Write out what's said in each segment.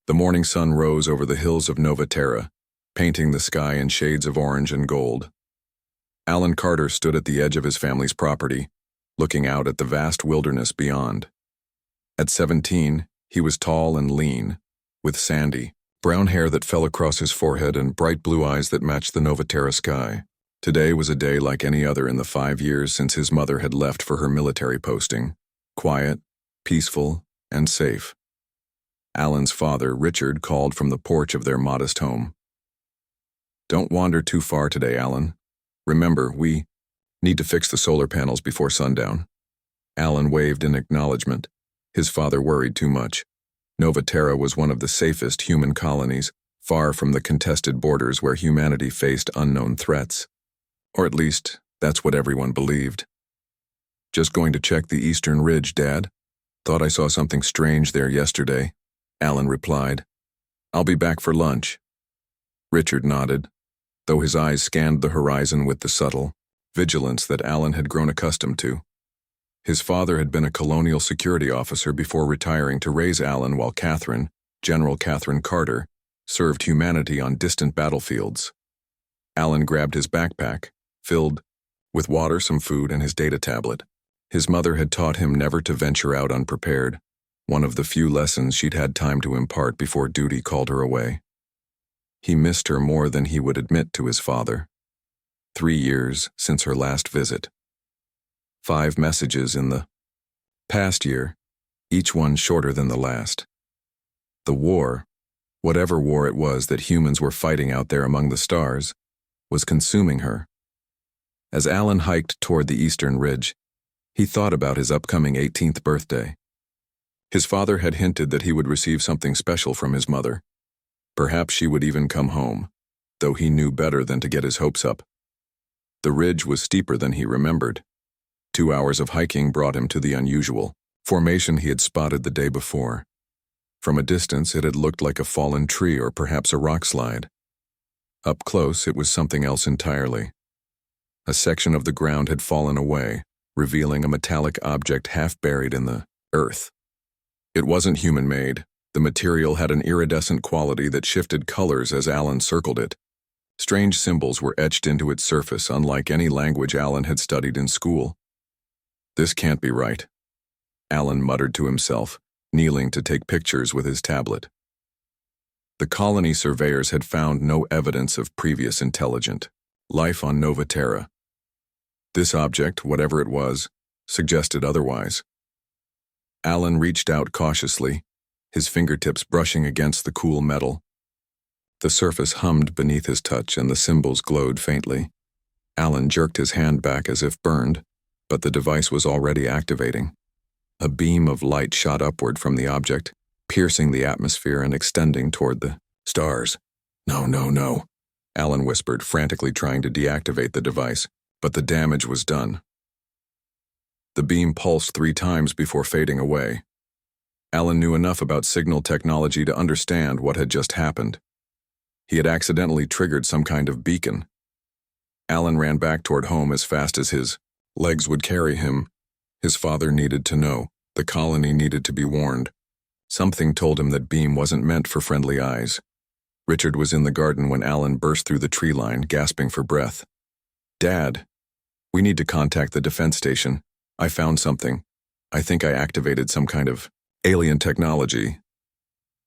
The morning sun rose over the hills of Nova Terra, painting the sky in shades of orange and gold. Alan Carter stood at the edge of his family's property, looking out at the vast wilderness beyond. At 17, he was tall and lean, with sandy, brown hair that fell across his forehead and bright blue eyes that matched the Nova Terra sky. Today was a day like any other in the 5 years since his mother had left for her military posting, quiet, peaceful, and safe. Alan's father, Richard, called from the porch of their modest home. "Don't wander too far today, Alan. Remember, we need to fix the solar panels before sundown." Alan waved in acknowledgement. His father worried too much. Nova Terra was one of the safest human colonies, far from the contested borders where humanity faced unknown threats. Or at least, that's what everyone believed. "Just going to check the eastern ridge, Dad. Thought I saw something strange there yesterday," Alan replied. "I'll be back for lunch." Richard nodded, though his eyes scanned the horizon with the subtle vigilance that Alan had grown accustomed to. His father had been a colonial security officer before retiring to raise Alan while Catherine, General Catherine Carter, served humanity on distant battlefields. Alan grabbed his backpack, filled with water, some food, and his data tablet. His mother had taught him never to venture out unprepared, one of the few lessons she'd had time to impart before duty called her away. He missed her more than he would admit to his father. 3 years since her last visit. 5 messages in the past year, each one shorter than the last. The war, whatever war it was that humans were fighting out there among the stars, was consuming her. As Alan hiked toward the eastern ridge, he thought about his upcoming 18th birthday. His father had hinted that he would receive something special from his mother. Perhaps she would even come home, though he knew better than to get his hopes up. The ridge was steeper than he remembered. 2 hours of hiking brought him to the unusual formation he had spotted the day before. From a distance, it had looked like a fallen tree or perhaps a rock slide. Up close, it was something else entirely. A section of the ground had fallen away, revealing a metallic object half buried in the earth. It wasn't human-made. The material had an iridescent quality that shifted colors as Alan circled it. Strange symbols were etched into its surface, unlike any language Alan had studied in school. "This can't be right," Alan muttered to himself, kneeling to take pictures with his tablet. The colony surveyors had found no evidence of previous intelligent life on Nova Terra. This object, whatever it was, suggested otherwise. Alan reached out cautiously, his fingertips brushing against the cool metal. The surface hummed beneath his touch and the symbols glowed faintly. Alan jerked his hand back as if burned, but the device was already activating. A beam of light shot upward from the object, piercing the atmosphere and extending toward the stars. "No, no, no," Alan whispered, frantically trying to deactivate the device, but the damage was done. The beam pulsed 3 times before fading away. Alan knew enough about signal technology to understand what had just happened. He had accidentally triggered some kind of beacon. Alan ran back toward home as fast as his legs would carry him. His father needed to know. The colony needed to be warned. Something told him that beam wasn't meant for friendly eyes. Richard was in the garden when Alan burst through the tree line, gasping for breath. "Dad, we need to contact the defense station. I found something. I think I activated some kind of alien technology."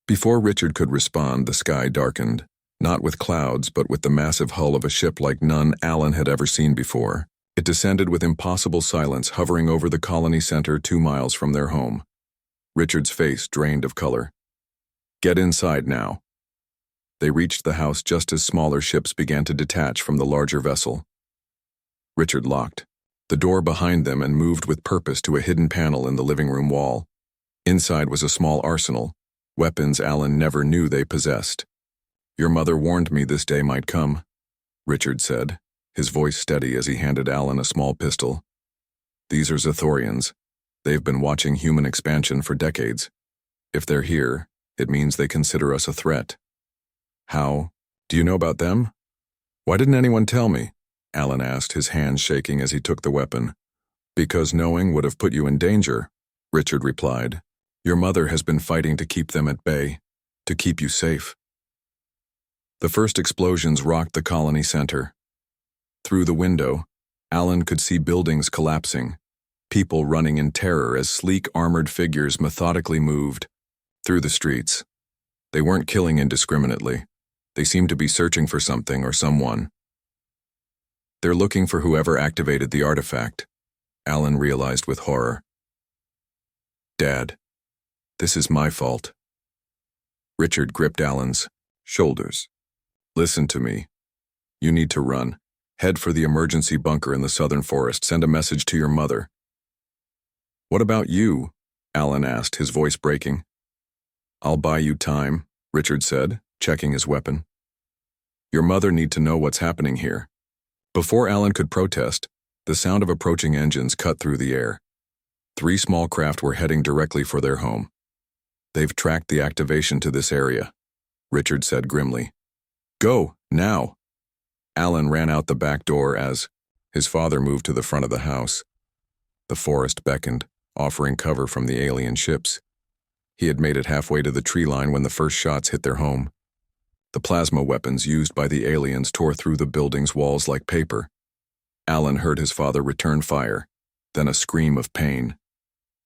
Before Richard could respond, the sky darkened, not with clouds, but with the massive hull of a ship like none Alan had ever seen before. It descended with impossible silence, hovering over the colony center 2 miles from their home. Richard's face drained of color. "Get inside now." They reached the house just as smaller ships began to detach from the larger vessel. Richard locked the door behind them and moved with purpose to a hidden panel in the living room wall. Inside was a small arsenal, weapons Alan never knew they possessed. "Your mother warned me this day might come," Richard said, his voice steady as he handed Alan a small pistol. "These are Zathorians. They've been watching human expansion for decades. If they're here, it means they consider us a threat." "How? Do you know about them?" "Why didn't anyone tell me?" Alan asked, his hands shaking as he took the weapon. "Because knowing would have put you in danger," Richard replied. "Your mother has been fighting to keep them at bay. To keep you safe. The first explosions rocked the colony center. Through the window, Alan could see buildings collapsing, people running in terror as sleek armored figures methodically moved through the streets. They weren't killing indiscriminately. They seemed to be searching for something or someone. They're looking for whoever activated the artifact, Alan realized with horror. Dad, this is my fault. Richard gripped Alan's shoulders. Listen to me. You need to run. Head for the emergency bunker in the southern forest. Send a message to your mother. What about you? Alan asked, his voice breaking. I'll buy you time, Richard said, checking his weapon. Your mother need to know what's happening here. Before Alan could protest, the sound of approaching engines cut through the air. 3 small craft were heading directly for their home. They've tracked the activation to this area, Richard said grimly. Go, now! Alan ran out the back door as his father moved to the front of the house. The forest beckoned, offering cover from the alien ships. He had made it halfway to the tree line when the first shots hit their home. The plasma weapons used by the aliens tore through the building's walls like paper. Alan heard his father return fire, then a scream of pain.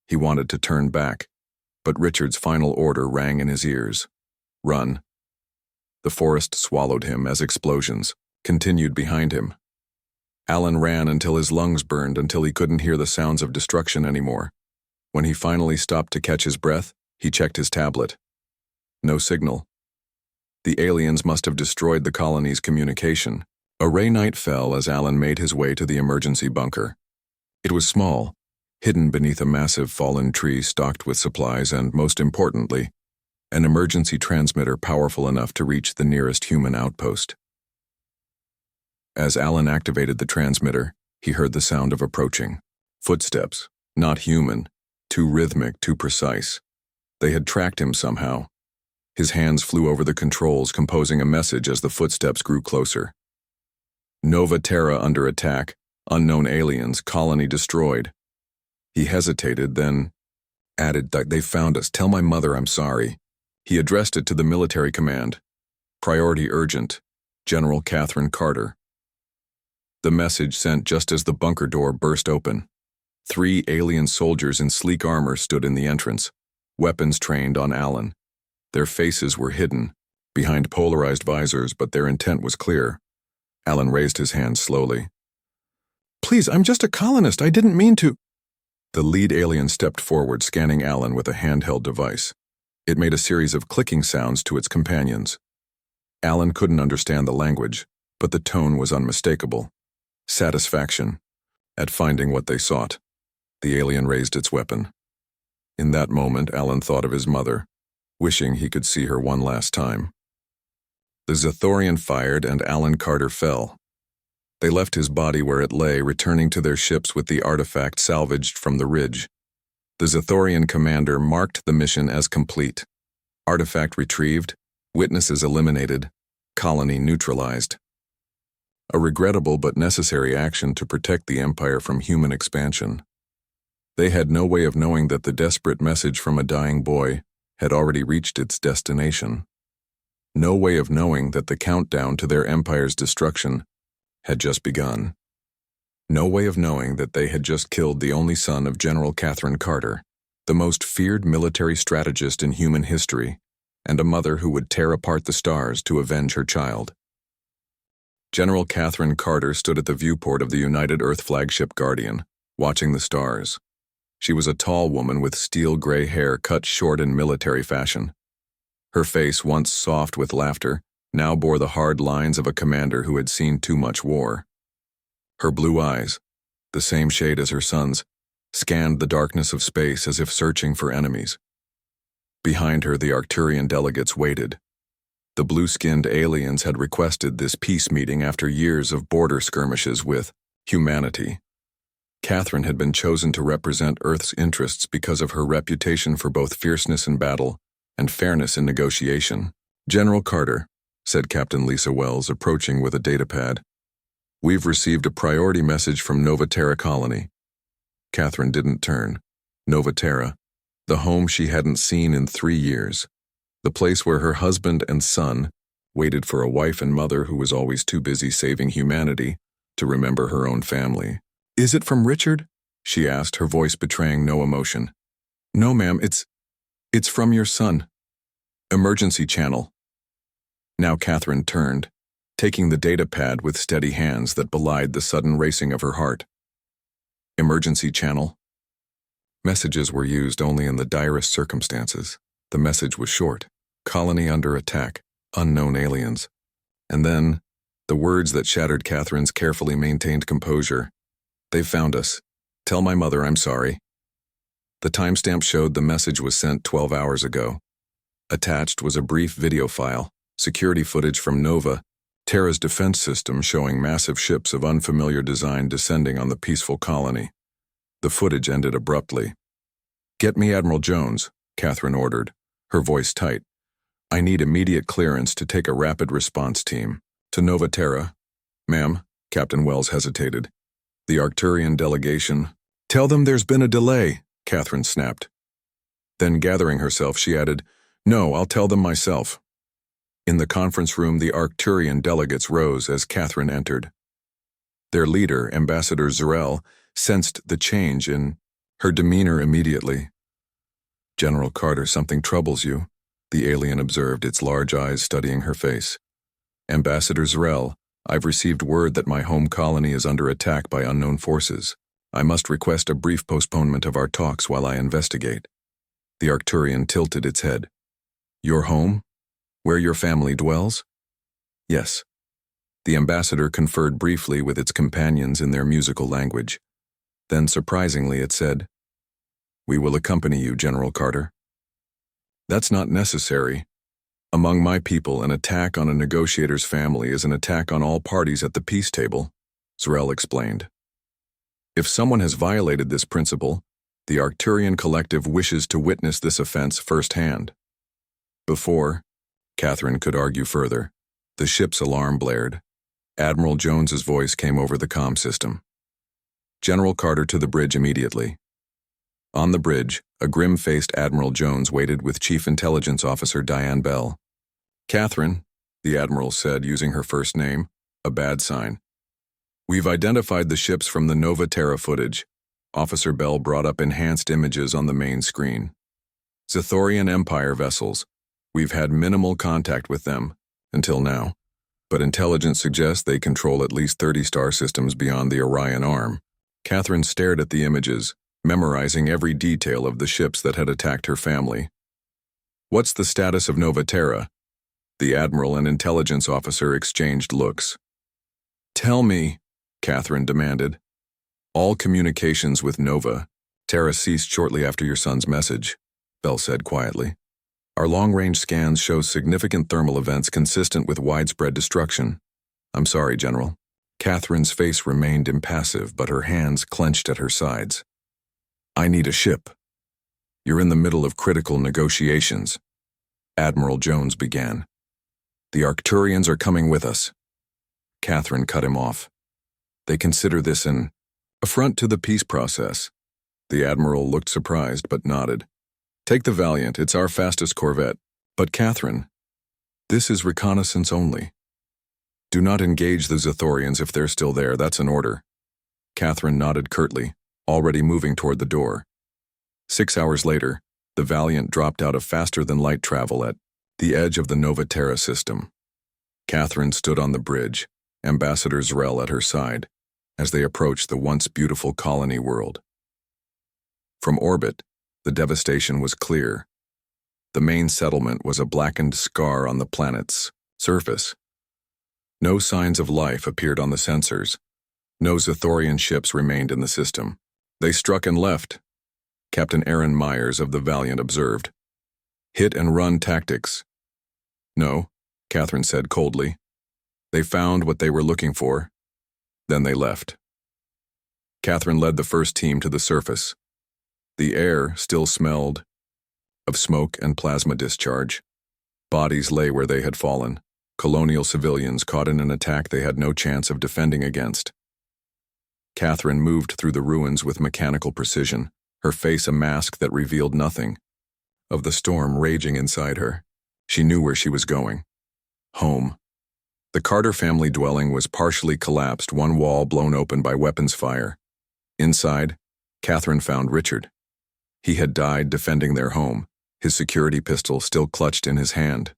He wanted to turn back, but Richard's final order rang in his ears. Run. The forest swallowed him as explosions continued behind him. Alan ran until his lungs burned until he couldn't hear the sounds of destruction anymore. When he finally stopped to catch his breath, he checked his tablet. No signal. The aliens must have destroyed the colony's communication. A ray night fell as Alan made his way to the emergency bunker. It was small, hidden beneath a massive fallen tree stocked with supplies and, most importantly, an emergency transmitter powerful enough to reach the nearest human outpost. As Alan activated the transmitter, he heard the sound of approaching footsteps, not human, too rhythmic, too precise. They had tracked him somehow. His hands flew over the controls, composing a message as the footsteps grew closer. Nova Terra under attack, unknown aliens, colony destroyed. He hesitated, then added, "They found us. Tell my mother I'm sorry." He addressed it to the military command. Priority urgent. General Catherine Carter. The message sent just as the bunker door burst open. 3 alien soldiers in sleek armor stood in the entrance, weapons trained on Alan. Their faces were hidden, behind polarized visors, but their intent was clear. Alan raised his hand slowly. "Please, I'm just a colonist. I didn't mean to." The lead alien stepped forward, scanning Alan with a handheld device. It made a series of clicking sounds to its companions. Alan couldn't understand the language, but the tone was unmistakable. Satisfaction at finding what they sought. The alien raised its weapon. In that moment, Alan thought of his mother, wishing he could see her one last time. The Zathorian fired and Alan Carter fell. They left his body where it lay, returning to their ships with the artifact salvaged from the ridge. The Zathorian commander marked the mission as complete. Artifact retrieved, witnesses eliminated, colony neutralized. A regrettable but necessary action to protect the Empire from human expansion. They had no way of knowing that the desperate message from a dying boy had already reached its destination. No way of knowing that the countdown to their empire's destruction had just begun. No way of knowing that they had just killed the only son of General Catherine Carter, the most feared military strategist in human history, and a mother who would tear apart the stars to avenge her child. General Catherine Carter stood at the viewport of the United Earth flagship Guardian, watching the stars. She was a tall woman with steel gray hair cut short in military fashion. Her face, once soft with laughter, now bore the hard lines of a commander who had seen too much war. Her blue eyes, the same shade as her son's, scanned the darkness of space as if searching for enemies. Behind her, the Arcturian delegates waited. The blue-skinned aliens had requested this peace meeting after years of border skirmishes with humanity. Catherine had been chosen to represent Earth's interests because of her reputation for both fierceness in battle and fairness in negotiation. "General Carter," said Captain Lisa Wells, approaching with a datapad, "we've received a priority message from Nova Terra Colony." Catherine didn't turn. Nova Terra, the home she hadn't seen in 3 years. the place where her husband and son waited for a wife and mother who was always too busy saving humanity to remember her own family. "Is it from Richard?" she asked, her voice betraying no emotion. "No, ma'am, it's from your son. Emergency channel." Now Catherine turned, taking the data pad with steady hands that belied the sudden racing of her heart. Emergency channel. Messages were used only in the direst circumstances. The message was short: colony under attack, unknown aliens. And then, the words that shattered Catherine's carefully maintained composure. "They've found us. Tell my mother I'm sorry." The timestamp showed the message was sent 12 hours ago. Attached was a brief video file, security footage from Nova, Terra's defense system showing massive ships of unfamiliar design descending on the peaceful colony. The footage ended abruptly. "Get me Admiral Jones," Catherine ordered, her voice tight. "I need immediate clearance to take a rapid response team to Nova Terra." "Ma'am," Captain Wells hesitated. "The Arcturian delegation—" "Tell them there's been a delay," Catherine snapped. Then, gathering herself, she added, "No, I'll tell them myself." In the conference room, the Arcturian delegates rose as Catherine entered. Their leader, Ambassador Zarel, sensed the change in her demeanor immediately. "General Carter, something troubles you," the alien observed, its large eyes studying her face. "Ambassador Zarel, I've received word that my home colony is under attack by unknown forces. I must request a brief postponement of our talks while I investigate." The Arcturian tilted its head. "Your home? Where your family dwells?" "Yes." The ambassador conferred briefly with its companions in their musical language. Then, surprisingly, it said, "We will accompany you, General Carter." "That's not necessary. Among my people, an attack on a negotiator's family is an attack on all parties at the peace table," Zarel explained. "If someone has violated this principle, the Arcturian Collective wishes to witness this offense firsthand." Before Catherine could argue further, the ship's alarm blared. Admiral Jones's voice came over the comm system. "General Carter to the bridge immediately." On the bridge, a grim-faced Admiral Jones waited with Chief Intelligence Officer Diane Bell. "Catherine," the Admiral said, using her first name, a bad sign. "We've identified the ships from the Nova Terra footage." Officer Bell brought up enhanced images on the main screen. "Zathorian Empire vessels. We've had minimal contact with them, until now, but intelligence suggests they control at least 30 star systems beyond the Orion Arm." Catherine stared at the images, memorizing every detail of the ships that had attacked her family. "What's the status of Nova Terra?" The Admiral and Intelligence Officer exchanged looks. "Tell me," Catherine demanded. "All communications with Nova Terra ceased shortly after your son's message," Bell said quietly. "Our long-range scans show significant thermal events consistent with widespread destruction." "I'm sorry, General." Catherine's face remained impassive, but her hands clenched at her sides. "I need a ship." "You're in the middle of critical negotiations," Admiral Jones began. "The Arcturians are coming with us." Catherine cut him off. "They consider this an affront to the peace process." The Admiral looked surprised but nodded. "Take the Valiant, it's our fastest corvette." "But Catherine, this is reconnaissance only. Do not engage the Zathorians if they're still there, that's an order." Catherine nodded curtly, already moving toward the door. 6 hours later, the Valiant dropped out of faster-than-light travel at the edge of the Nova Terra system. Catherine stood on the bridge, Ambassador Zarel at her side, as they approached the once beautiful colony world. From orbit, the devastation was clear. The main settlement was a blackened scar on the planet's surface. No signs of life appeared on the sensors. No Zathorian ships remained in the system. "They struck and left," Captain Aaron Myers of the Valiant observed. "Hit-and-run tactics." "No," Catherine said coldly. "They found what they were looking for. Then they left." Catherine led the first team to the surface. The air still smelled of smoke and plasma discharge. Bodies lay where they had fallen, colonial civilians caught in an attack they had no chance of defending against. Catherine moved through the ruins with mechanical precision, her face a mask that revealed nothing of the storm raging inside her. She knew where she was going. Home. The Carter family dwelling was partially collapsed, one wall blown open by weapons fire. Inside, Catherine found Richard. He had died defending their home, his security pistol still clutched in his hand.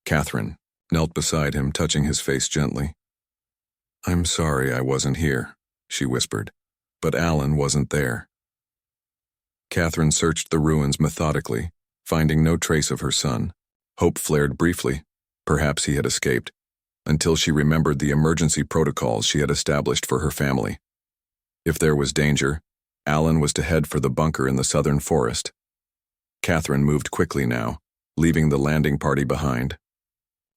Catherine knelt beside him, touching his face gently. "I'm sorry I wasn't here," she whispered, but Alan wasn't there. Catherine searched the ruins methodically, finding no trace of her son. Hope flared briefly. Perhaps he had escaped, until she remembered the emergency protocols she had established for her family. If there was danger, Alan was to head for the bunker in the southern forest. Catherine moved quickly now, leaving the landing party behind.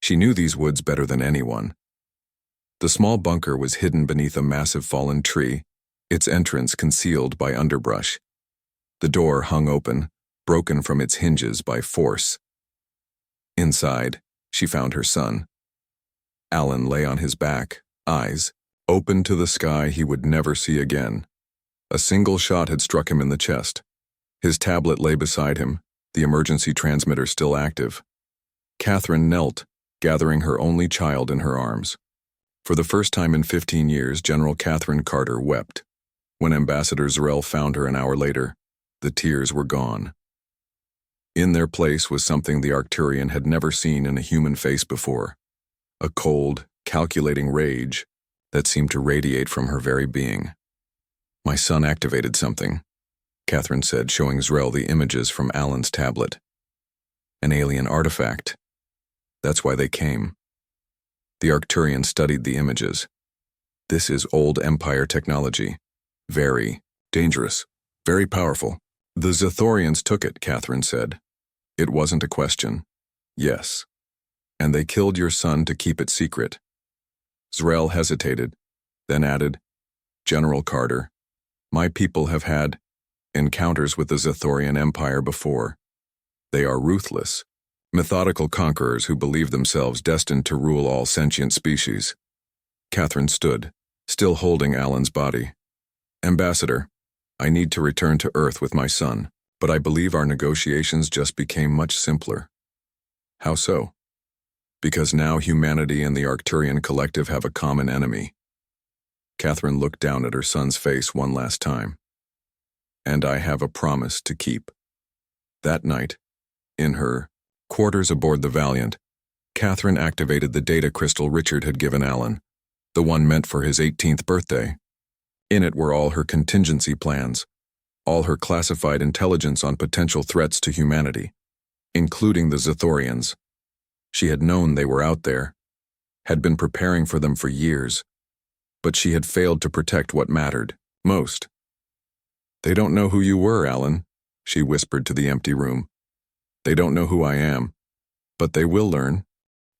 She knew these woods better than anyone. The small bunker was hidden beneath a massive fallen tree, its entrance concealed by underbrush. The door hung open, broken from its hinges by force. Inside, she found her son. Alan lay on his back, eyes open to the sky he would never see again. A single shot had struck him in the chest. His tablet lay beside him, the emergency transmitter still active. Catherine knelt, gathering her only child in her arms. For the first time in 15 years, General Catherine Carter wept. When Ambassador Zrel found her an hour later, the tears were gone. In their place was something the Arcturian had never seen in a human face before. A cold, calculating rage that seemed to radiate from her very being. "My son activated something," Catherine said, showing Zrel the images from Alan's tablet. "An alien artifact. That's why they came." The Arcturian studied the images. "This is old Empire technology. Very dangerous, very powerful." "The Zathorians took it," Catherine said. "It wasn't a question." "Yes. And they killed your son to keep it secret." Zrel hesitated, then added, "General Carter, my people have had encounters with the Zathorian Empire before. They are ruthless, methodical conquerors who believe themselves destined to rule all sentient species." Catherine stood, still holding Alan's body. "Ambassador, I need to return to Earth with my son, but I believe our negotiations just became much simpler." "How so?" "Because now humanity and the Arcturian collective have a common enemy." Catherine looked down at her son's face one last time. "And I have a promise to keep." That night, in her quarters aboard the Valiant, Catherine activated the data crystal Richard had given Alan, the one meant for his 18th birthday. In it were all her contingency plans, all her classified intelligence on potential threats to humanity, including the Zathorians. She had known they were out there, had been preparing for them for years, but she had failed to protect what mattered most. "They don't know who you were, Alan," she whispered to the empty room. "They don't know who I am, but they will learn."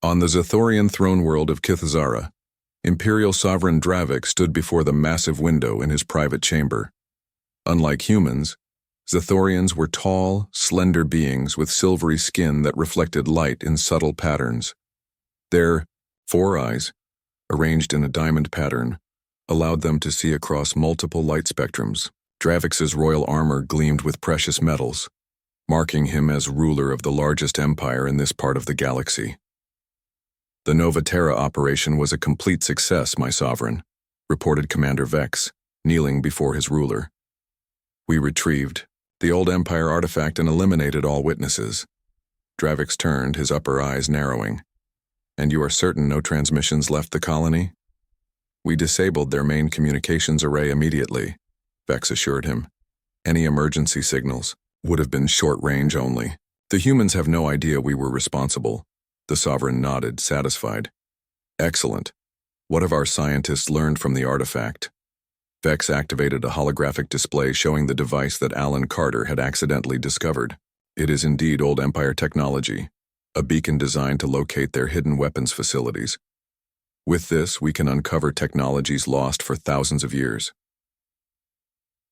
On the Zathorian throne world of Kithzara, Imperial Sovereign Dravik stood before the massive window in his private chamber. Unlike humans, Zathorians were tall, slender beings with silvery skin that reflected light in subtle patterns. Their 4 eyes, arranged in a diamond pattern, allowed them to see across multiple light spectrums. Dravik's royal armor gleamed with precious metals, marking him as ruler of the largest empire in this part of the galaxy. "The Nova Terra operation was a complete success, my sovereign," reported Commander Vex, kneeling before his ruler. "We retrieved the old Empire artifact and eliminated all witnesses." Dravix turned, his upper eyes narrowing. "And you are certain no transmissions left the colony?" "We disabled their main communications array immediately," Vex assured him. "Any emergency signals would have been short-range only. The humans have no idea we were responsible." The Sovereign nodded, satisfied. "Excellent. What have our scientists learned from the artifact?" Vex activated a holographic display showing the device that Alan Carter had accidentally discovered. "It is indeed old Empire technology, a beacon designed to locate their hidden weapons facilities. With this, we can uncover technologies lost for thousands of years.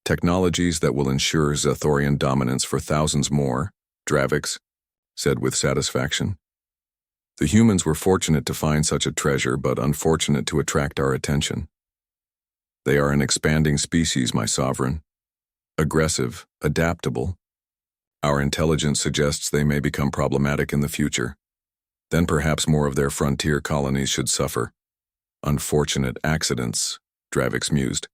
Technologies that will ensure Zathorian dominance for thousands more," Dravix said with satisfaction. "The humans were fortunate to find such a treasure, but unfortunate to attract our attention. They are an expanding species, my sovereign. Aggressive, adaptable, Our intelligence suggests they may become problematic in the future. Then perhaps more of their frontier colonies should suffer. Unfortunate accidents, Dravix mused.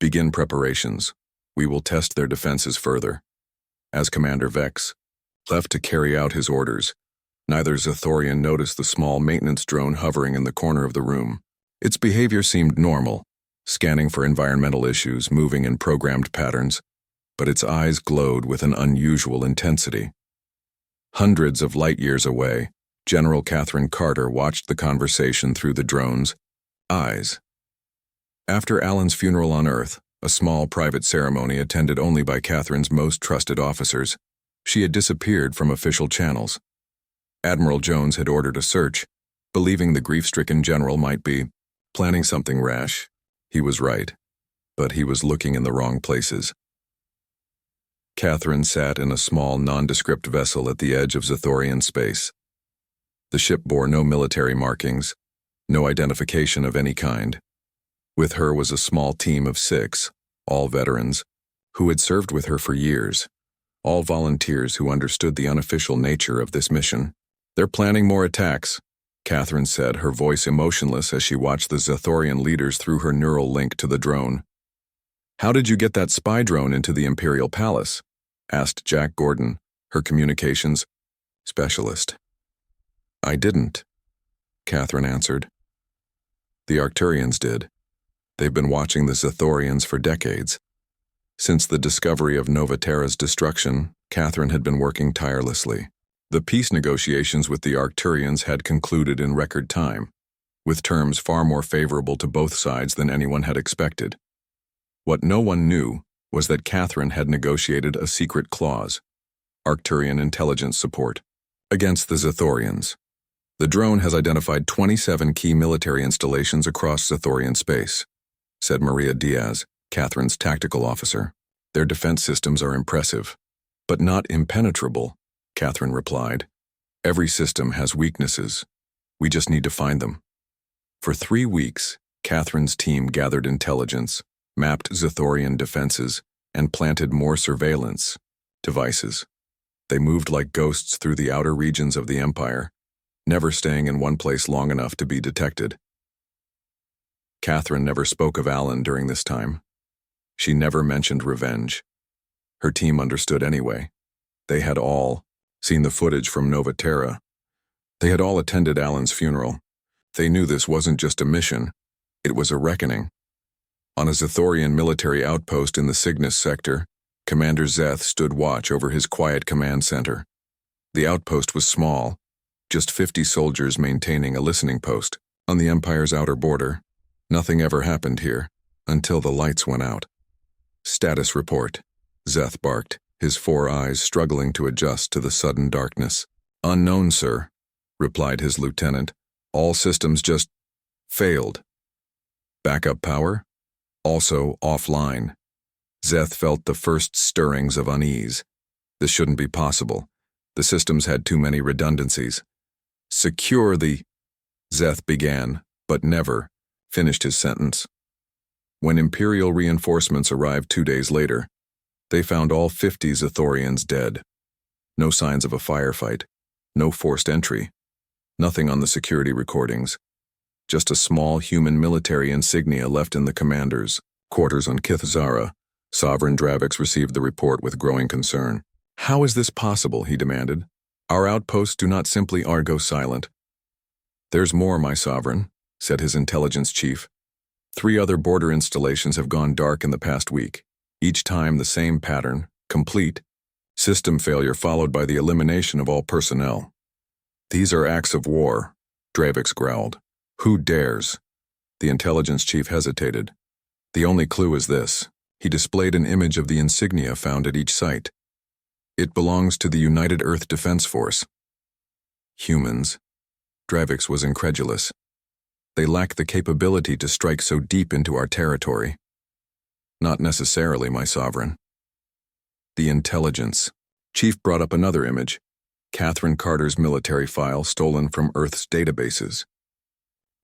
Begin preparations. We will test their defenses further. As Commander Vex left to carry out his orders, neither Zathorian noticed the small maintenance drone hovering in the corner of the room. Its behavior seemed normal, scanning for environmental issues, moving in programmed patterns, but its eyes glowed with an unusual intensity. Hundreds of light years away, General Catherine Carter watched the conversation through the drone's eyes. After Alan's funeral on Earth, a small private ceremony attended only by Catherine's most trusted officers, she had disappeared from official channels. Admiral Jones had ordered a search, believing the grief-stricken general might be planning something rash. He was right, but he was looking in the wrong places. Catherine sat in a small, nondescript vessel at the edge of Zathorian space. The ship bore no military markings, no identification of any kind. With her was a small team of 6, all veterans, who had served with her for years, all volunteers who understood the unofficial nature of this mission. They're planning more attacks, Catherine said, her voice emotionless as she watched the Zathorian leaders through her neural link to the drone. How did you get that spy drone into the Imperial Palace? Asked Jack Gordon, her communications specialist. I didn't, Catherine answered. The Arcturians did. They've been watching the Zathorians for decades. Since the discovery of Nova Terra's destruction, Catherine had been working tirelessly. The peace negotiations with the Arcturians had concluded in record time, with terms far more favorable to both sides than anyone had expected. What no one knew was that Catherine had negotiated a secret clause, Arcturian intelligence support, against the Zathorians. The drone has identified 27 key military installations across Zathorian space, said Maria Diaz, Catherine's tactical officer. Their defense systems are impressive, but not impenetrable, Catherine replied. Every system has weaknesses. We just need to find them. For 3 weeks, Catherine's team gathered intelligence, mapped Zathorian defenses, and planted more surveillance devices. They moved like ghosts through the outer regions of the Empire, never staying in one place long enough to be detected. Catherine never spoke of Alan during this time. She never mentioned revenge. Her team understood anyway. They had all seen the footage from Nova Terra. They had all attended Alan's funeral. They knew this wasn't just a mission, it was a reckoning. On a Zathorian military outpost in the Cygnus sector, Commander Zeth stood watch over his quiet command center. The outpost was small, just 50 soldiers maintaining a listening post. On the Empire's outer border, nothing ever happened here, until the lights went out. Status report, Zeth barked, his 4 eyes struggling to adjust to the sudden darkness. Unknown, sir, replied his lieutenant. All systems just failed. Backup power? Also offline. Zeth felt the first stirrings of unease. This shouldn't be possible. The systems had too many redundancies. Secure the... Zeth began, but never finished his sentence. When Imperial reinforcements arrived 2 days later, they found all 50 Zathorians dead. No signs of a firefight, no forced entry, nothing on the security recordings. Just a small human military insignia left in the commander's quarters on Kith Zara. Sovereign Dravix received the report with growing concern. How is this possible, he demanded. Our outposts do not simply go silent. There's more, my sovereign, said his intelligence chief. 3 other border installations have gone dark in the past week. Each time the same pattern, complete. System failure followed by the elimination of all personnel. These are acts of war, Dravix growled. Who dares? The intelligence chief hesitated. The only clue is this. He displayed an image of the insignia found at each site. It belongs to the United Earth Defense Force. Humans. Dravix was incredulous. They lack the capability to strike so deep into our territory. Not necessarily, my sovereign. The intelligence. Chief brought up another image. Catherine Carter's military file stolen from Earth's databases.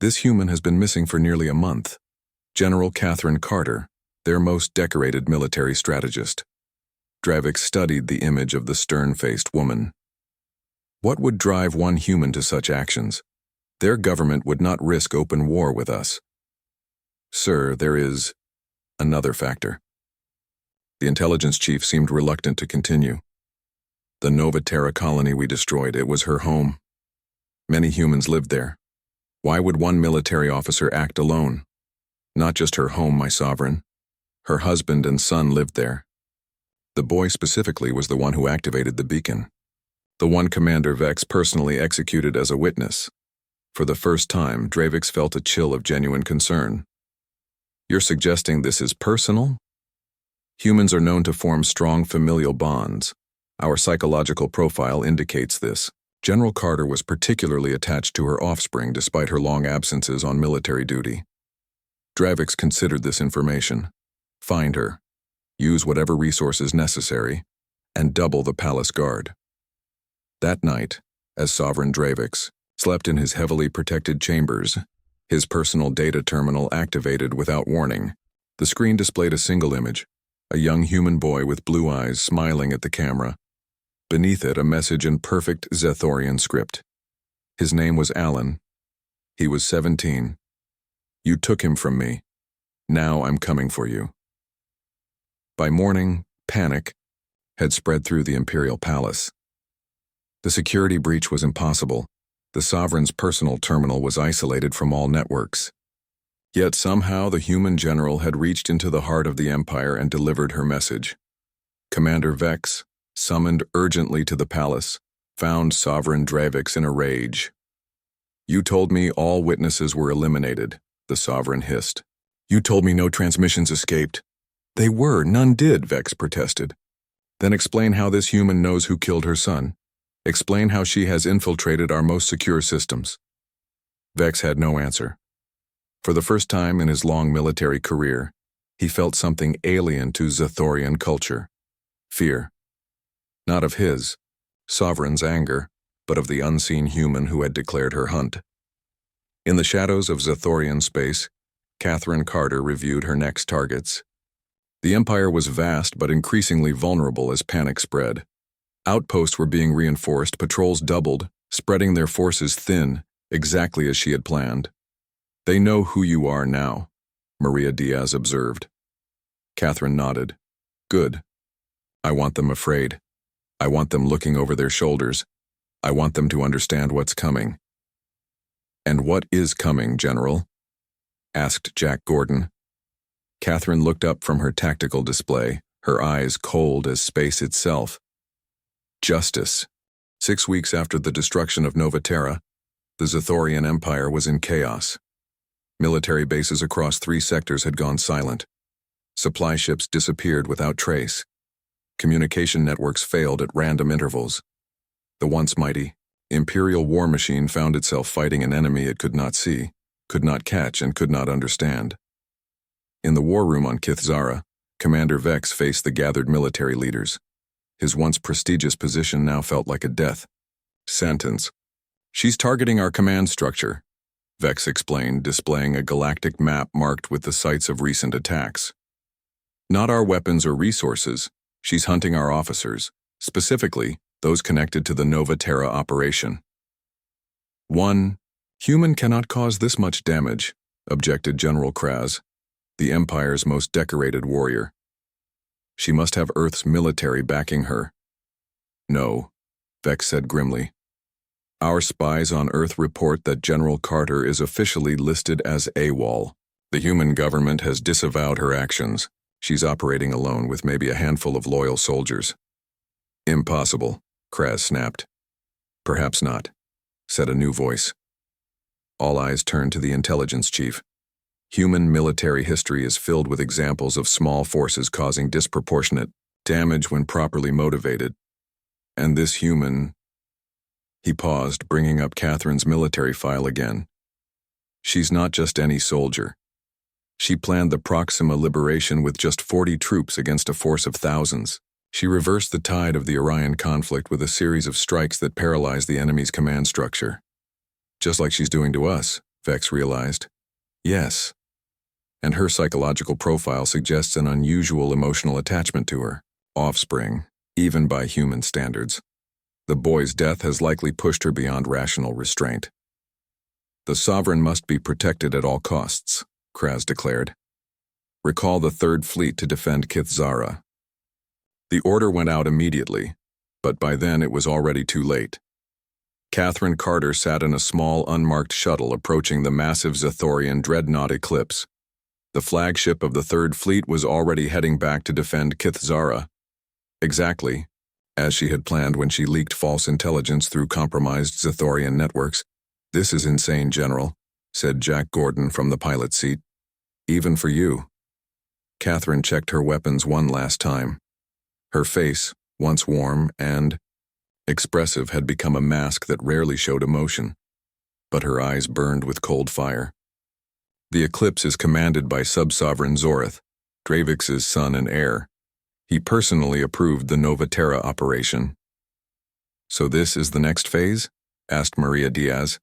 This human has been missing for nearly a month. General Catherine Carter, their most decorated military strategist. Dravik studied the image of the stern-faced woman. What would drive one human to such actions? Their government would not risk open war with us. Sir, there is another factor. The intelligence chief seemed reluctant to continue. The Nova Terra colony we destroyed, it was her home. Many humans lived there. Why would one military officer act alone? Not just her home, my sovereign. Her husband and son lived there. The boy specifically was the one who activated the beacon. The one Commander Vex personally executed as a witness. For the first time, Dravix felt a chill of genuine concern. You're suggesting this is personal? Humans are known to form strong familial bonds. Our psychological profile indicates this. General Carter was particularly attached to her offspring despite her long absences on military duty. Dravix considered this information. Find her, use whatever resources necessary, and double the palace guard. That night, as Sovereign Dravix slept in his heavily protected chambers, his personal data terminal activated without warning, the screen displayed a single image, a young human boy with blue eyes smiling at the camera. Beneath it, a message in perfect Zethorian script. His name was Alan. He was 17. You took him from me. Now I'm coming for you. By morning, panic had spread through the Imperial Palace. The security breach was impossible. The Sovereign's personal terminal was isolated from all networks. Yet somehow the human general had reached into the heart of the Empire and delivered her message. Commander Vex, summoned urgently to the palace, found Sovereign Dravix in a rage. You told me all witnesses were eliminated, the Sovereign hissed. You told me no transmissions escaped. They were, none did, Vex protested. Then explain how this human knows who killed her son. Explain how she has infiltrated our most secure systems. Vex had no answer. For the first time in his long military career, he felt something alien to Zethorian culture. Fear. Not of his, Sovereign's anger, but of the unseen human who had declared her hunt. In the shadows of Zethorian space, Catherine Carter reviewed her next targets. The Empire was vast but increasingly vulnerable as panic spread. Outposts were being reinforced, patrols doubled, spreading their forces thin, exactly as she had planned. They know who you are now, Maria Diaz observed. Catherine nodded. Good. I want them afraid. I want them looking over their shoulders. I want them to understand what's coming. And what is coming, General? Asked Jack Gordon. Catherine looked up from her tactical display, her eyes cold as space itself. Justice. 6 weeks after the destruction of Nova Terra, the Zethorian Empire was in chaos. Military bases across 3 sectors had gone silent. Supply ships disappeared without trace. Communication networks failed at random intervals. The once mighty Imperial war machine found itself fighting an enemy it could not see, could not catch, and could not understand. In the war room on Kithzara, Commander Vex faced the gathered military leaders. His once prestigious position now felt like a death sentence. She's targeting our command structure, Vex explained, displaying a galactic map marked with the sites of recent attacks. Not our weapons or resources, she's hunting our officers, specifically those connected to the Nova Terra operation. One human cannot cause this much damage, objected General Kraz, the Empire's most decorated warrior. She must have Earth's military backing her. No, Vex said grimly. Our spies on Earth report that General Carter is officially listed as AWOL. The human government has disavowed her actions. She's operating alone with maybe a handful of loyal soldiers. Impossible, Kraz snapped. Perhaps not, said a new voice. All eyes turned to the intelligence chief. Human military history is filled with examples of small forces causing disproportionate damage when properly motivated. And this human... He paused, bringing up Catherine's military file again. She's not just any soldier. She planned the Proxima liberation with just 40 troops against a force of thousands. She reversed the tide of the Orion conflict with a series of strikes that paralyzed the enemy's command structure. Just like she's doing to us, Vex realized. Yes. And her psychological profile suggests an unusual emotional attachment to her. offspring, even by human standards. The boy's death has likely pushed her beyond rational restraint. The Sovereign must be protected at all costs, Kraz declared. Recall the Third Fleet to defend Kithzara. The order went out immediately, but by then it was already too late. Catherine Carter sat in a small, unmarked shuttle approaching the massive Zathorian dreadnought Eclipse. The flagship of the Third Fleet was already heading back to defend Kithzara. Exactly, as she had planned when she leaked false intelligence through compromised Zathorian networks. "This is insane, General," said Jack Gordon from the pilot's seat. "Even for you." Catherine checked her weapons one last time. Her face, once warm and expressive, had become a mask that rarely showed emotion, but her eyes burned with cold fire. The Eclipse is commanded by Sub-Sovereign Zoreth, Dravix's son and heir. He personally approved the Nova Terra operation. "So this is the next phase?" asked Maria Diaz.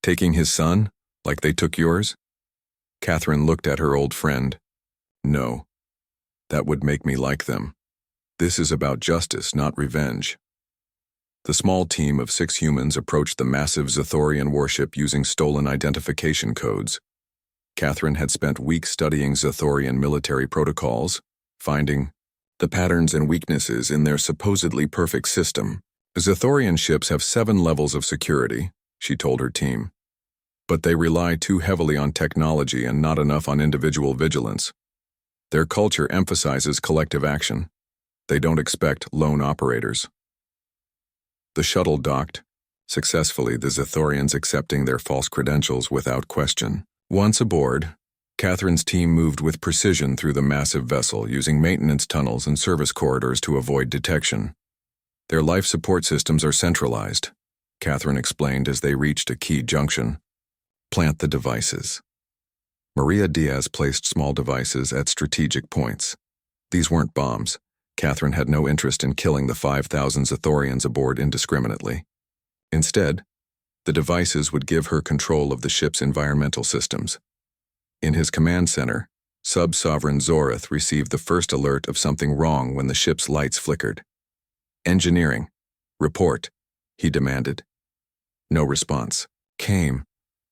"Taking his son, like they took yours?" Catherine looked at her old friend. "No. That would make me like them. This is about justice, not revenge." The small team of 6 humans approached the massive Zathorian warship using stolen identification codes. Catherine had spent weeks studying Zathorian military protocols, finding the patterns and weaknesses in their supposedly perfect system. "Zathorian ships have 7 levels of security," she told her team. "But they rely too heavily on technology and not enough on individual vigilance. Their culture emphasizes collective action. They don't expect lone operators." The shuttle docked, successfully, the Zathorians accepting their false credentials without question. Once aboard, Catherine's team moved with precision through the massive vessel, using maintenance tunnels and service corridors to avoid detection. "Their life support systems are centralized," Catherine explained as they reached a key junction. "Plant the devices." Maria Diaz placed small devices at strategic points. These weren't bombs. Catherine had no interest in killing the 5,000 Zathorians aboard indiscriminately. Instead, the devices would give her control of the ship's environmental systems. In his command center, Sub-Sovereign Zoreth received the first alert of something wrong when the ship's lights flickered. "Engineering, report," he demanded. No response came.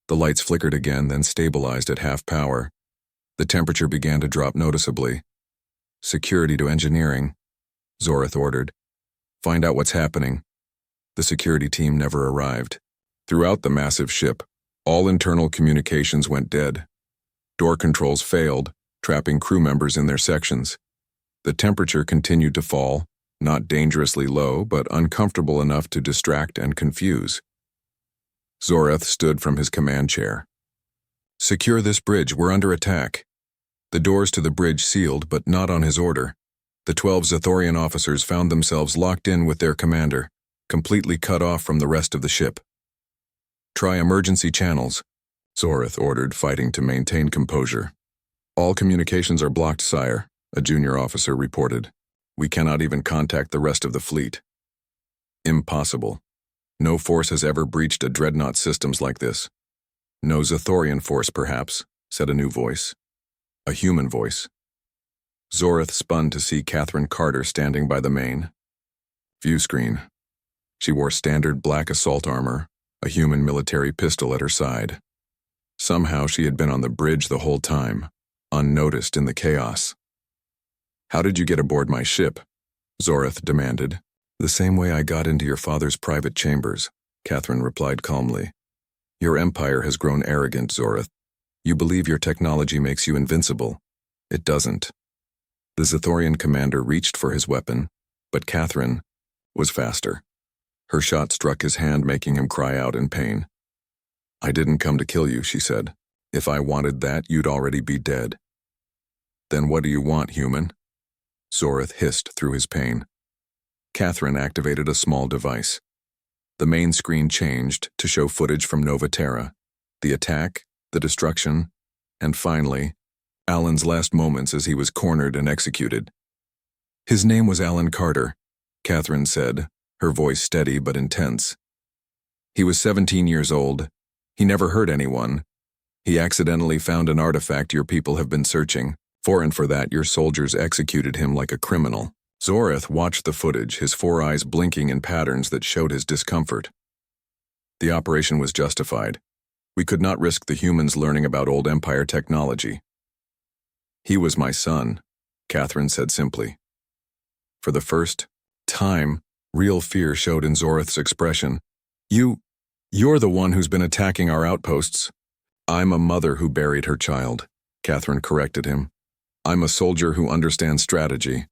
The lights flickered again, then stabilized at half power. The temperature began to drop noticeably. "Security to engineering," Zoreth ordered. "Find out what's happening." The security team never arrived. Throughout the massive ship, all internal communications went dead. Door controls failed, trapping crew members in their sections. The temperature continued to fall, not dangerously low, but uncomfortable enough to distract and confuse. Zoreth stood from his command chair. "Secure this bridge, we're under attack." The doors to the bridge sealed, but not on his order. The 12 Zathorian officers found themselves locked in with their commander, completely cut off from the rest of the ship. "Try emergency channels," Zoreth ordered, fighting to maintain composure. "All communications are blocked, sire," a junior officer reported. "We cannot even contact the rest of the fleet." "Impossible. No force has ever breached a dreadnought systems like this." "No Zathorian force, perhaps," said a new voice. A human voice. Zoreth spun to see Catherine Carter standing by the main view screen. She wore standard black assault armor, a human military pistol at her side. Somehow she had been on the bridge the whole time, unnoticed in the chaos. "How did you get aboard my ship?" Zoreth demanded. "The same way I got into your father's private chambers," Catherine replied calmly. "Your empire has grown arrogant, Zoreth. You believe your technology makes you invincible. It doesn't." The Zathorian commander reached for his weapon, but Catherine was faster. Her shot struck his hand, making him cry out in pain. "I didn't come to kill you," she said. "If I wanted that, you'd already be dead." "Then what do you want, human?" Zoreth hissed through his pain. Catherine activated a small device. The main screen changed to show footage from Nova Terra, the attack, the destruction, and finally, Alan's last moments as he was cornered and executed. "His name was Alan Carter," Catherine said, her voice steady but intense. "He was 17 years old. He never hurt anyone. He accidentally found an artifact your people have been searching for, and for that your soldiers executed him like a criminal." Zorith watched the footage, his four eyes blinking in patterns that showed his discomfort. The operation was justified. We could not risk the humans learning about old Empire technology. He was my son, Catherine said simply. For the first time, real fear showed in Zorith's expression. You're the one who's been attacking our outposts. I'm a mother who buried her child, Catherine corrected him. I'm a soldier who understands strategy,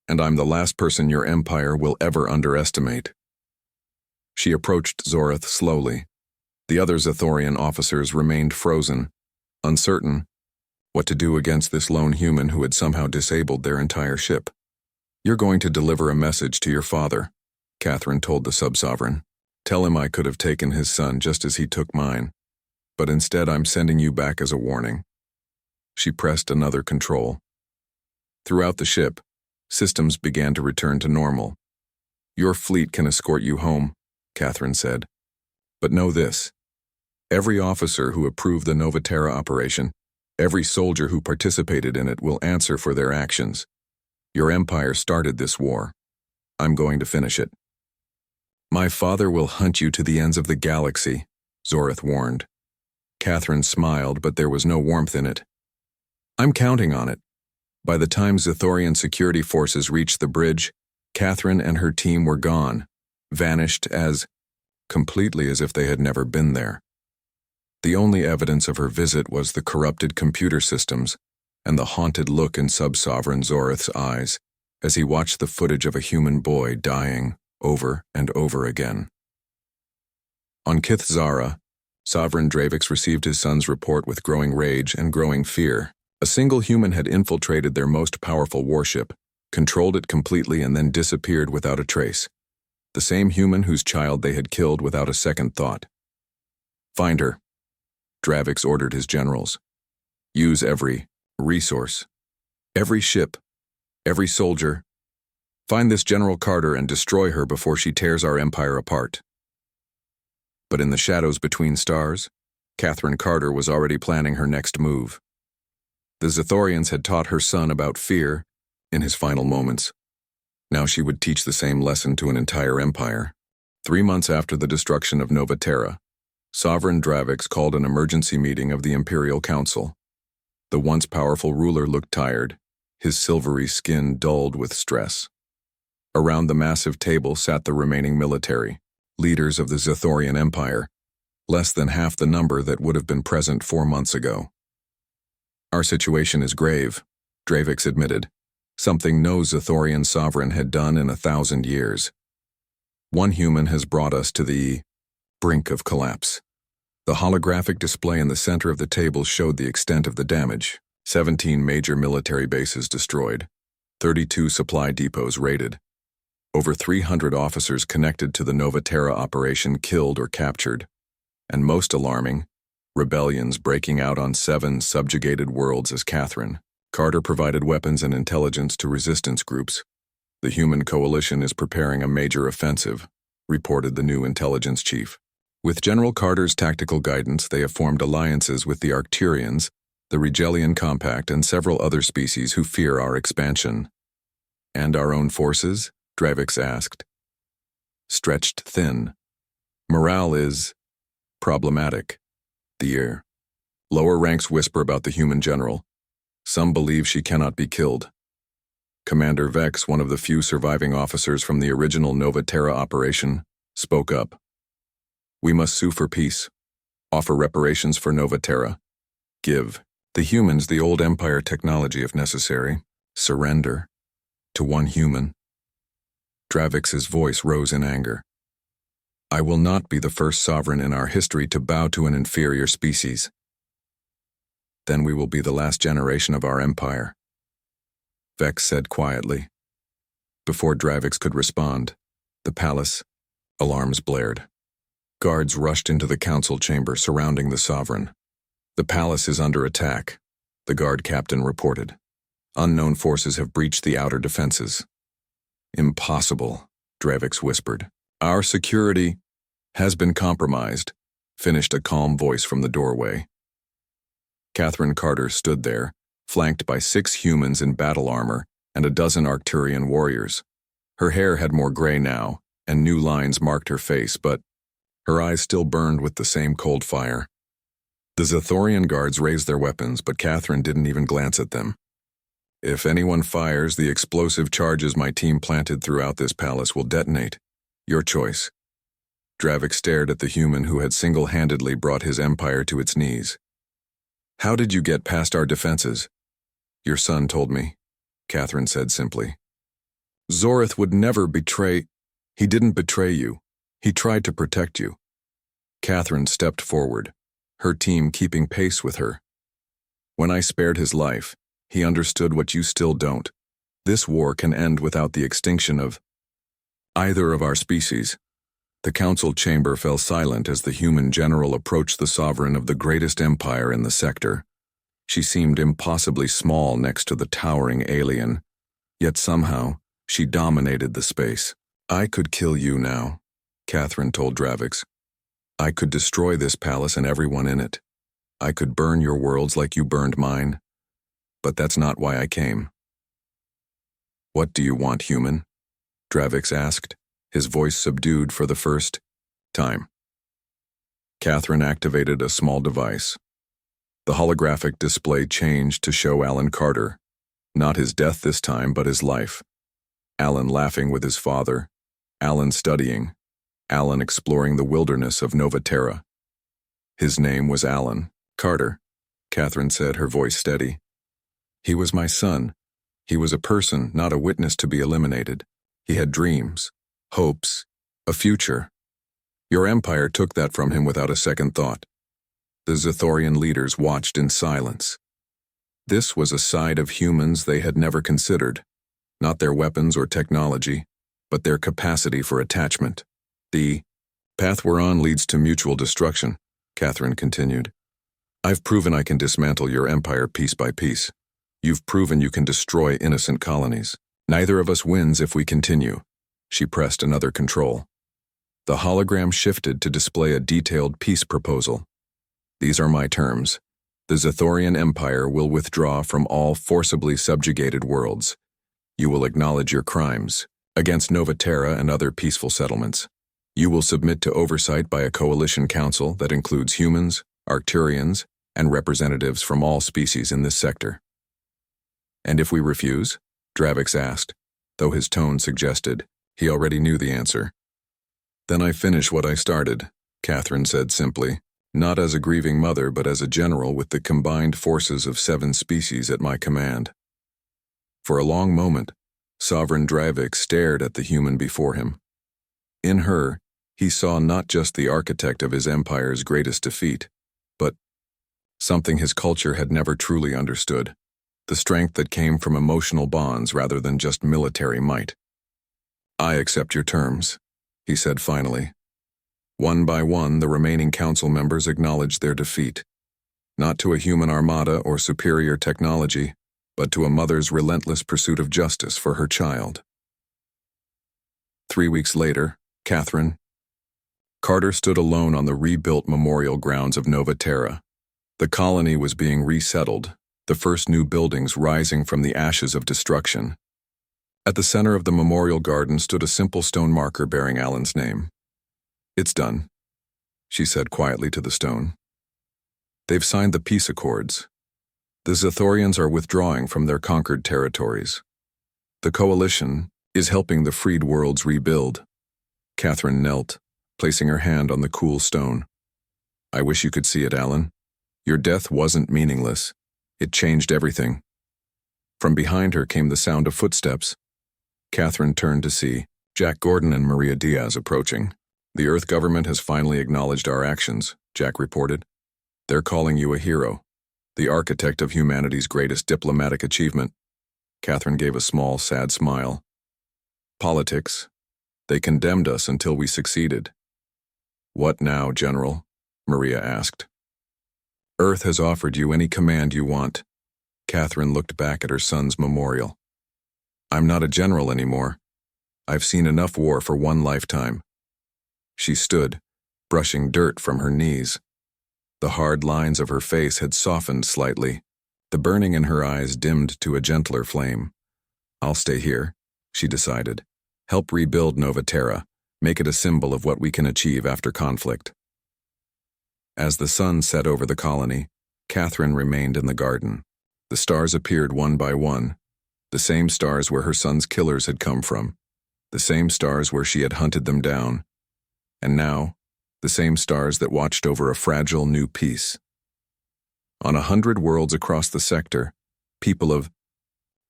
and I'm the last person your empire will ever underestimate. She approached Zorith slowly. The other Zathorian officers remained frozen, uncertain what to do against this lone human who had somehow disabled their entire ship. You're going to deliver a message to your father, Catherine told the sub-sovereign. Tell him I could have taken his son just as he took mine, but instead I'm sending you back as a warning. She pressed another control. Throughout the ship, systems began to return to normal. Your fleet can escort you home, Catherine said. But know this. Every officer who approved the Novaterra operation, every soldier who participated in it will answer for their actions. Your empire started this war. I'm going to finish it. My father will hunt you to the ends of the galaxy, Zorith warned. Catherine smiled, but there was no warmth in it. I'm counting on it. By the time Zathorian security forces reached the bridge, Catherine and her team were gone, vanished completely as if they had never been there. The only evidence of her visit was the corrupted computer systems and the haunted look in Sub-Sovereign Zorith's eyes as he watched the footage of a human boy dying over and over again. On Kith Zara, Sovereign Dravix received his son's report with growing rage and growing fear. A single human had infiltrated their most powerful warship, controlled it completely, and then disappeared without a trace. The same human whose child they had killed without a second thought. Find her, Dravix ordered his generals. Use every resource, every ship, every soldier. Find this General Carter and destroy her before she tears our empire apart. But in the shadows between stars, Catherine Carter was already planning her next move. The Zathorians had taught her son about fear in his final moments. Now she would teach the same lesson to an entire empire. 3 months after the destruction of Novaterra, Sovereign Dravix called an emergency meeting of the Imperial Council. The once powerful ruler looked tired, his silvery skin dulled with stress. Around the massive table sat the remaining military, leaders of the Zathorian Empire, less than half the number that would have been present 4 months ago. Our situation is grave, Dravix admitted, something no Zathorian sovereign had done in 1,000 years. One human has brought us to the brink of collapse. The holographic display in the center of the table showed the extent of the damage. 17 major military bases destroyed, 32 supply depots raided, over 300 officers connected to the Novaterra operation killed or captured, and most alarming, rebellions breaking out on 7 subjugated worlds as Catherine Carter provided weapons and intelligence to resistance groups. The human coalition is preparing a major offensive, reported the new intelligence chief. With General Carter's tactical guidance, they have formed alliances with the Arcturians, the Rigelian Compact, and several other species who fear our expansion. And our own forces? Dravix asked. Stretched thin. Morale is problematic. The lower ranks whisper about the human general. Some believe she cannot be killed. Commander Vex, one of the few surviving officers from the original Novaterra operation, spoke up. We must sue for peace, offer reparations for Novaterra, give the humans the old Empire technology if necessary, surrender to one human. Dravix's voice rose in anger. I will not be the first sovereign in our history to bow to an inferior species. Then we will be the last generation of our empire, Vex said quietly. Before Dravix could respond, the palace, alarms blared. Guards rushed into the council chamber surrounding the sovereign. The palace is under attack, the guard captain reported. Unknown forces have breached the outer defenses. Impossible, Dravix whispered. Our security has been compromised, finished a calm voice from the doorway. Catherine Carter stood there, flanked by 6 humans in battle armor, and a dozen Arcturian warriors. Her hair had more gray now, and new lines marked her face, but her eyes still burned with the same cold fire. The Zathorian guards raised their weapons, but Catherine didn't even glance at them. If anyone fires, the explosive charges my team planted throughout this palace will detonate. Your choice. Dravik stared at the human who had single-handedly brought his empire to its knees. How did you get past our defenses? Your son told me, Catherine said simply. Zorith would never betray. He didn't betray you. He tried to protect you. Catherine stepped forward, her team keeping pace with her. When I spared his life, he understood what you still don't. This war can end without the extinction of either of our species. The council chamber fell silent as the human general approached the sovereign of the greatest empire in the sector. She seemed impossibly small next to the towering alien, yet somehow she dominated the space. I could kill you now, Catherine told Dravix. I could destroy this palace and everyone in it. I could burn your worlds like you burned mine. But that's not why I came. What do you want, human? Dravix asked, his voice subdued for the first time. Catherine activated a small device. The holographic display changed to show Alan Carter, not his death this time, but his life. Alan laughing with his father, Alan studying, Alan exploring the wilderness of Nova Terra. His name was Alan Carter, Catherine said, her voice steady. He was my son. He was a person, not a witness to be eliminated. He had dreams, hopes, a future. Your empire took that from him without a second thought. The Zathorian leaders watched in silence. This was a side of humans they had never considered, not their weapons or technology, but their capacity for attachment. The path we're on leads to mutual destruction, Catherine continued. I've proven I can dismantle your empire piece by piece. You've proven you can destroy innocent colonies. Neither of us wins if we continue. She pressed another control. The hologram shifted to display a detailed peace proposal. These are my terms. The Zathorian Empire will withdraw from all forcibly subjugated worlds. You will acknowledge your crimes against Nova Terra and other peaceful settlements. You will submit to oversight by a coalition council that includes humans, Arcturians, and representatives from all species in this sector. And if we refuse? Dravix asked, though his tone suggested he already knew the answer. Then I finish what I started, Catherine said simply, not as a grieving mother but as a general with the combined forces of 7 species at my command. For a long moment, Sovereign Dravix stared at the human before him. In her, he saw not just the architect of his empire's greatest defeat, but something his culture had never truly understood. The strength that came from emotional bonds rather than just military might. I accept your terms, he said finally. One by one, the remaining council members acknowledged their defeat, not to a human armada or superior technology, but to a mother's relentless pursuit of justice for her child. 3 weeks later, Catherine Carter stood alone on the rebuilt memorial grounds of Nova Terra. The colony was being resettled, the first new buildings rising from the ashes of destruction. At the center of the memorial garden stood a simple stone marker bearing Alan's name. It's done, she said quietly to the stone. They've signed the peace accords. The Zathorians are withdrawing from their conquered territories. The coalition is helping the freed worlds rebuild. Catherine knelt, placing her hand on the cool stone. I wish you could see it, Alan. Your death wasn't meaningless. It changed everything. From behind her came the sound of footsteps. Catherine turned to see Jack Gordon and Maria Diaz approaching. The Earth government has finally acknowledged our actions, Jack reported. They're calling you a hero, the architect of humanity's greatest diplomatic achievement. Catherine gave a small, sad smile. Politics. They condemned us until we succeeded. What now, General? Maria asked. Earth has offered you any command you want. Catherine looked back at her son's memorial. I'm not a general anymore. I've seen enough war for one lifetime. She stood, brushing dirt from her knees. The hard lines of her face had softened slightly. The burning in her eyes dimmed to a gentler flame. I'll stay here, she decided. Help rebuild Nova Terra, make it a symbol of what we can achieve after conflict. As the sun set over the colony, Catherine remained in the garden. The stars appeared one by one, the same stars where her son's killers had come from, the same stars where she had hunted them down, and now, the same stars that watched over a fragile new peace. On 100 worlds across the sector, people of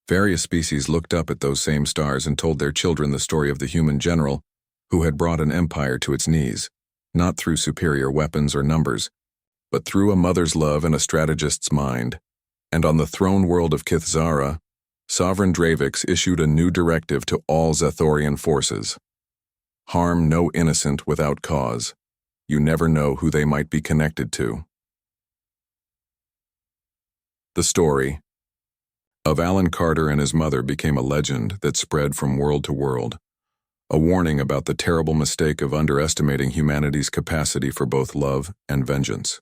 various species looked up at those same stars and told their children the story of the human general who had brought an empire to its knees, not through superior weapons or numbers, but through a mother's love and a strategist's mind. And on the throne world of Kithzara, Sovereign Dravix issued a new directive to all Zethorian forces. Harm no innocent without cause. You never know who they might be connected to. The story of Alan Carter and his mother became a legend that spread from world to world, a warning about the terrible mistake of underestimating humanity's capacity for both love and vengeance.